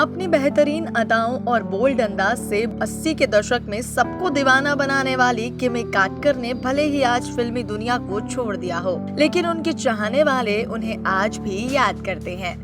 अपनी बेहतरीन अदाओं और बोल्ड अंदाज से 80 के दशक में सबको दीवाना बनाने वाली किमी काटकर ने भले ही आज फिल्मी दुनिया को छोड़ दिया हो, लेकिन उनके चाहने वाले उन्हें आज भी याद करते हैं।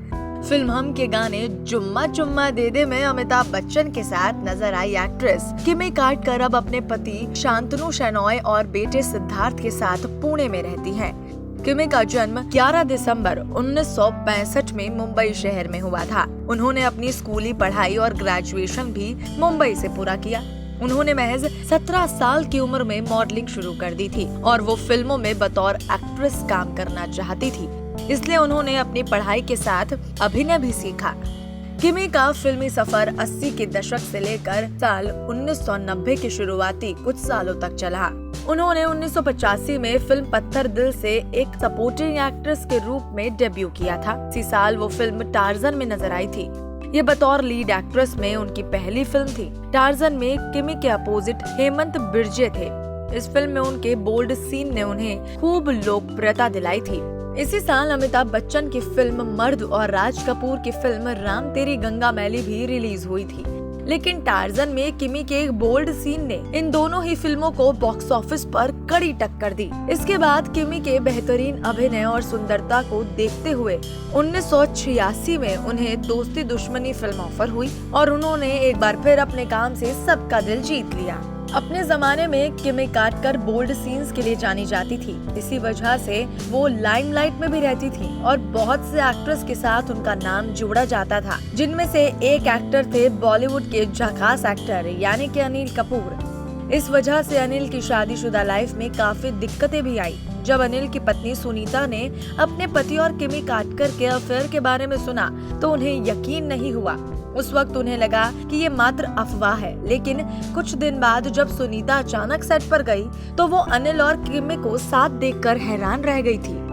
फिल्म हम के गाने जुम्मा चुम्मा दे दे में अमिताभ बच्चन के साथ नजर आई एक्ट्रेस किमी काटकर अब अपने पति शांतनु शेनॉय और बेटे सिद्धार्थ के साथ पुणे में रहती हैं। किमी का जन्म 11 दिसंबर 1965 में मुंबई शहर में हुआ था। उन्होंने अपनी स्कूली पढ़ाई और ग्रेजुएशन भी मुंबई से पूरा किया। उन्होंने महज 17 साल की उम्र में मॉडलिंग शुरू कर दी थी और वो फिल्मों में बतौर एक्ट्रेस काम करना चाहती थी, इसलिए उन्होंने अपनी पढ़ाई के साथ अभिनय भी सीखा। किमी का फिल्मी सफर 80 के दशक से लेकर साल 1990 के शुरुआती कुछ सालों तक चला। उन्होंने 1985 में फिल्म पत्थर दिल से एक सपोर्टिंग एक्ट्रेस के रूप में डेब्यू किया था। इसी साल वो फिल्म टार्जन में नजर आई थी। ये बतौर लीड एक्ट्रेस में उनकी पहली फिल्म थी। टार्जन में किमी के अपोजिट हेमंत बिर्जे थे। इस फिल्म में उनके बोल्ड सीन ने उन्हें खूब लोकप्रियता दिलाई थी। इसी साल अमिताभ बच्चन की फिल्म मर्द और राज कपूर की फिल्म राम तेरी गंगा मैली भी रिलीज हुई थी, लेकिन टार्जन में किमी के एक बोल्ड सीन ने इन दोनों ही फिल्मों को बॉक्स ऑफिस पर कड़ी टक्कर दी। इसके बाद किमी के बेहतरीन अभिनय और सुंदरता को देखते हुए 1986 में उन्हें दोस्ती दुश्मनी फिल्म ऑफर हुई और उन्होंने एक बार फिर अपने काम से सबका दिल जीत लिया। अपने जमाने में किमी काटकर बोल्ड सीन्स के लिए जानी जाती थी। इसी वजह से वो लाइमलाइट में भी रहती थी और बहुत से एक्ट्रेस के साथ उनका नाम जोड़ा जाता था, जिनमें से एक एक्टर थे बॉलीवुड के झकास एक्टर यानी कि अनिल कपूर। इस वजह से अनिल की शादीशुदा लाइफ में काफी दिक्कतें भी आई। जब अनिल की पत्नी सुनीता ने अपने पति और किमी काटकर के अफेयर के बारे में सुना तो उन्हें यकीन नहीं हुआ। उस वक्त उन्हें लगा कि ये मात्र अफवाह है, लेकिन कुछ दिन बाद जब सुनीता अचानक सेट पर गई तो वो अनिल और किमी को साथ देखकर हैरान रह गई थी।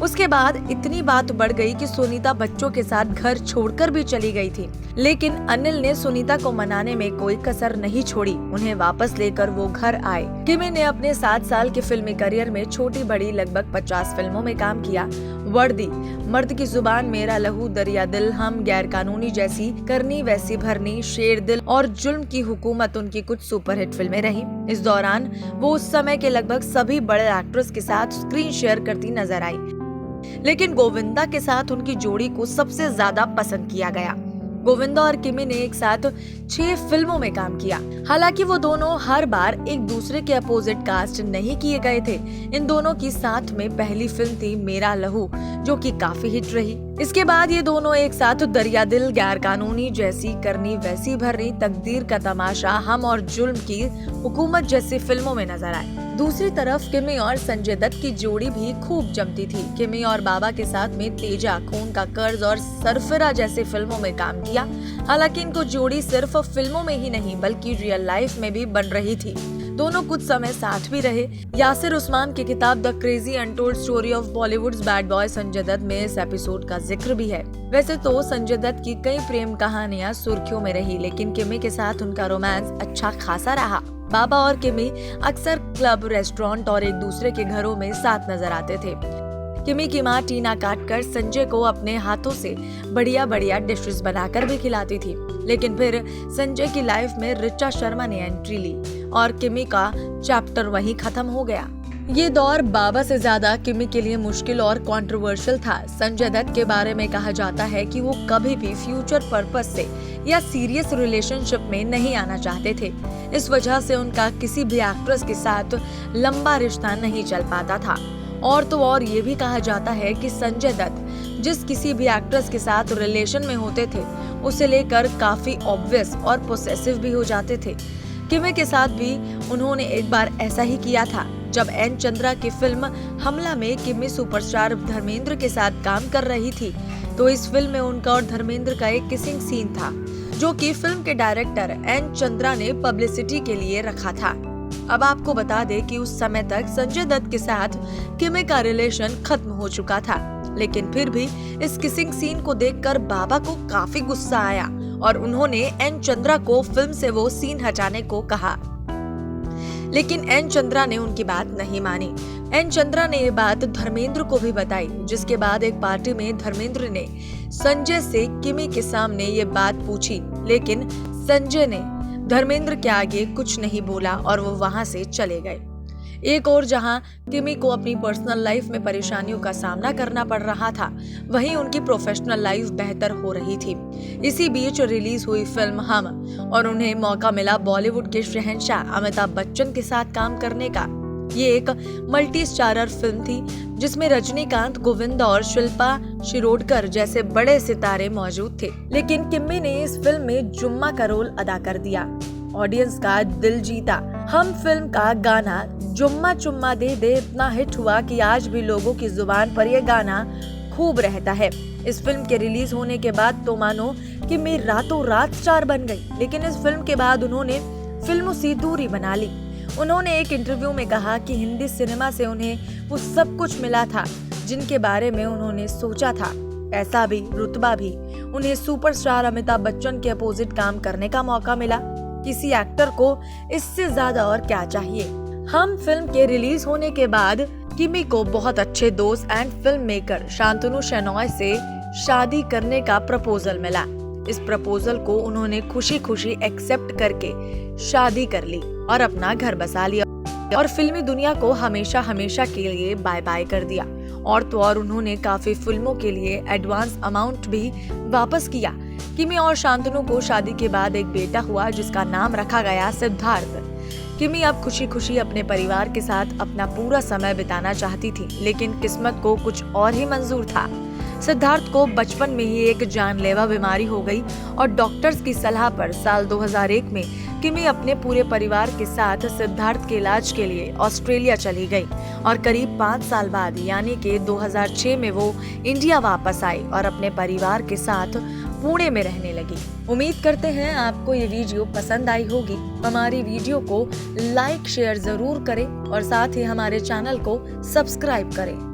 उसके बाद इतनी बात बढ़ गई कि सुनीता बच्चों के साथ घर छोड़कर भी चली गई थी, लेकिन अनिल ने सुनीता को मनाने में कोई कसर नहीं छोड़ी। उन्हें वापस लेकर वो घर आए। किमी ने अपने 7 साल के फिल्मी करियर में छोटी बड़ी लगभग 50 फिल्मों में काम किया। वर्दी, मर्द की जुबान, मेरा लहू, दरिया दिल, हम, गैर कानूनी जैसी, करनी वैसी भरनी, शेर दिल और जुल्म की हुकूमत उनकी कुछ सुपरहिट फिल्में रही। इस दौरान वो उस समय के लगभग सभी बड़े एक्ट्रेस के साथ स्क्रीन शेयर करती नजर आई, लेकिन गोविंदा के साथ उनकी जोड़ी को सबसे ज्यादा पसंद किया गया। गोविंदा और किमी ने एक साथ 6 फिल्मों में काम किया। हालांकि वो दोनों हर बार एक दूसरे के अपोजिट कास्ट नहीं किए गए थे। इन दोनों की साथ में पहली फिल्म थी मेरा लहू, जो कि काफी हिट रही। इसके बाद ये दोनों एक साथ दरिया दिल, गैर कानूनी जैसी, करनी वैसी भरनी, तकदीर का तमाशा, हम और जुल्म की हुकूमत जैसी फिल्मों में नजर आए। दूसरी तरफ किमी और संजय दत्त की जोड़ी भी खूब जमती थी। किमी और बाबा के साथ में तेजा, खून का कर्ज और सरफिरा जैसी फिल्मों में काम किया। हालांकि इनको जोड़ी सिर्फ फिल्मों में ही नहीं बल्कि रियल लाइफ में भी बन रही थी। दोनों कुछ समय साथ भी रहे। यासिर उस्मान की किताब the crazy untold story of Bollywood's bad boy Sanjay Dutt में इस एपिसोड का जिक्र भी है। वैसे तो संजय दत्त की कई प्रेम कहानियां सुर्खियों में रही, लेकिन किमी के साथ उनका रोमांस अच्छा खासा रहा। बाबा और किमी अक्सर क्लब, रेस्टोरेंट और एक दूसरे के घरों में साथ नजर आते थे। किमी की मां टीना काटकर संजय को अपने हाथों से बढ़िया बढ़िया डिशेस बनाकर भी खिलाती थी, लेकिन फिर संजय की लाइफ में ऋचा शर्मा ने एंट्री ली और किमी का चैप्टर वहीं खत्म हो गया। ये दौर बाबा से ज्यादा किमी के लिए मुश्किल और कंट्रोवर्शियल था। संजय दत्त के बारे में कहा जाता है कि वो कभी भी फ्यूचर पर्पस से या सीरियस रिलेशनशिप में नहीं आना चाहते थे। इस वजह से उनका किसी भी एक्ट्रेस के साथ लंबा रिश्ता नहीं चल पाता था। और तो और ये भी कहा जाता है कि संजय दत्त जिस किसी भी एक्ट्रेस के साथ रिलेशन में होते थे उसे लेकर काफी ऑब्वियस और पोसेसिव भी हो जाते थे। किमी के साथ भी उन्होंने एक बार ऐसा ही किया था। जब एन चंद्रा की फिल्म हमला में किमी सुपरस्टार धर्मेंद्र के साथ काम कर रही थी, तो इस फिल्म में उनका और धर्मेंद्र का एक किसिंग सीन था, जो कि फिल्म के डायरेक्टर एन चंद्रा ने पब्लिसिटी के लिए रखा था। अब आपको बता दें कि उस समय तक संजय दत्त के साथ किमी का रिलेशन खत्म हो चुका था, लेकिन फिर भी इस किसिंग सीन को देखकर बाबा को काफी गुस्सा आया और उन्होंने एन चंद्रा को फिल्म से वो सीन हटाने को कहा, लेकिन एन चंद्रा ने उनकी बात नहीं मानी। एन चंद्रा ने ये बात धर्मेंद्र को भी बताई, जिसके बाद एक पार्टी में धर्मेंद्र ने संजय से किमी के सामने ये बात पूछी, लेकिन संजय ने धर्मेंद्र के आगे कुछ नहीं बोला और वो वहां से चले गए। एक और जहां किमी को अपनी पर्सनल लाइफ में परेशानियों का सामना करना पड़ रहा था, वहीं उनकी प्रोफेशनल लाइफ बेहतर हो रही थी। इसी बीच रिलीज हुई फिल्म हम और उन्हें मौका मिला बॉलीवुड के शहंशाह अमिताभ बच्चन के साथ काम करने का। ये एक मल्टी स्टारर फिल्म थी जिसमें रजनीकांत, गोविंद और शिल्पा शिरोडकर जैसे बड़े सितारे मौजूद थे, लेकिन किम्मी ने इस फिल्म में जुम्मा का रोल अदा कर दिया, ऑडियंस का दिल जीता। हम फिल्म का गाना जुम्मा चुम्मा दे दे इतना हिट हुआ कि आज भी लोगों की जुबान पर यह गाना खूब रहता है। इस फिल्म के रिलीज होने के बाद तो मानो किम्मी रातों रात स्टार बन गई, लेकिन इस फिल्म के बाद उन्होंने फिल्मों से दूरी बना ली। उन्होंने एक इंटरव्यू में कहा कि हिंदी सिनेमा से उन्हें वो सब कुछ मिला था जिनके बारे में उन्होंने सोचा था, पैसा भी, रुतबा भी। उन्हें सुपरस्टार अमिताभ बच्चन के अपोजिट काम करने का मौका मिला। किसी एक्टर को इससे ज्यादा और क्या चाहिए। हम फिल्म के रिलीज होने के बाद किमी को बहुत अच्छे दोस्त and film maker Shantanu Shenoy से शादी करने का प्रपोजल मिला। इस प्रपोजल को उन्होंने खुशी खुशी एक्सेप्ट करके शादी कर ली और अपना घर बसा लिया और फिल्मी दुनिया को हमेशा हमेशा के लिए बाय बाय कर दिया। और तो और उन्होंने काफी फिल्मों के लिए एडवांस अमाउंट भी वापस किया। किमी और शांतनु को शादी के बाद एक बेटा हुआ जिसका नाम रखा गया सिद्धार्थ। किमी अब खुशी खुशी अपने परिवार के साथ अपना पूरा समय बिताना चाहती थी, लेकिन किस्मत को कुछ और ही मंजूर था। सिद्धार्थ को बचपन में ही एक जानलेवा बीमारी हो गई और डॉक्टर्स की सलाह पर साल 2001 में किमी अपने पूरे परिवार के साथ सिद्धार्थ के इलाज के लिए ऑस्ट्रेलिया चली गई और करीब 5 साल बाद यानी कि 2006 में वो इंडिया वापस आई और अपने परिवार के साथ पुणे में रहने लगी। उम्मीद करते हैं आपको ये वीडियो पसंद आई होगी। हमारी वीडियो को लाइक शेयर जरूर करें और साथ ही हमारे चैनल को सब्सक्राइब करें।